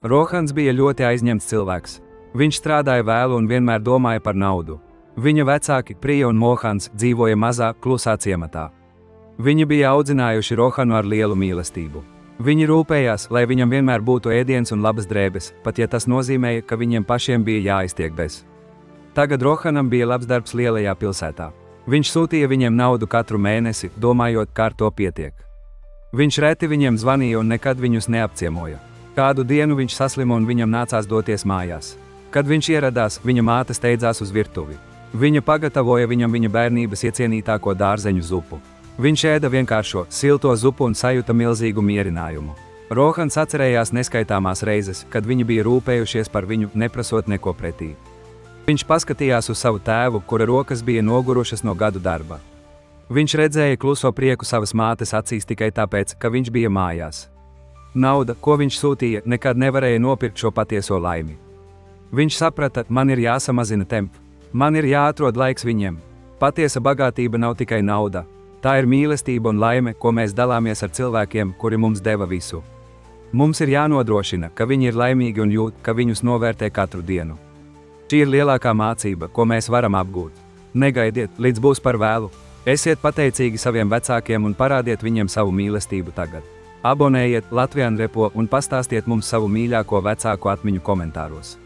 Rohans bija ļoti aizņemts cilvēks. Viņš strādāja vēlu un vienmēr domāja par naudu. Viņa vecāki, Prija un Mohans, dzīvoja mazā, klusā ciematā. Viņi bija audzinājuši Rohanu ar lielu mīlestību. Viņi rūpējās, lai viņam vienmēr būtu ēdiens un labas drēbes, pat ja tas nozīmēja, ka viņiem pašiem bija jāiztiek bez. Tagad Rohanam bija labs darbs lielajā pilsētā. Viņš sūtīja viņiem naudu katru mēnesi, domājot, ka ar to pietiek. Viņš reti viņiem zvanīja un nekad viņus neapciemoja. Kādu dienu viņš saslima un viņam nācās doties mājās. Kad viņš ieradās, viņa māte steidzās uz virtuvi. Viņa pagatavoja viņam viņa bērnības iecienītāko dārzeņu zupu. Viņš ēda vienkāršo, silto zupu un sajūta milzīgu mierinājumu. Rohans atcerējās neskaitāmās reizes, kad viņi bija rūpējušies par viņu, neprasot neko pretī. Viņš paskatījās uz savu tēvu, kura rokas bija nogurušas no gadu darba. Viņš redzēja kluso prieku savas mātes acīs tikai tāpēc, ka viņš bija mājās. Nauda, ko viņš sūtīja, nekad nevarēja nopirkt šo patieso laimi. Viņš saprata, man ir jāsamazina temps, man ir jāatrod laiks viņiem. Patiesa bagātība nav tikai nauda. Tā ir mīlestība un laime, ko mēs dalāmies ar cilvēkiem, kuri mums deva visu. Mums ir jānodrošina, ka viņi ir laimīgi un jūt, ka viņus novērtē katru dienu. Šī ir lielākā mācība, ko mēs varam apgūt. Negaidiet, līdz būs par vēlu. Esiet pateicīgi saviem vecākiem un parādiet viņiem savu mīlestību tagad. Abonējiet Latvijan Repo un pastāstiet mums savu mīļāko vecāku atmiņu komentāros.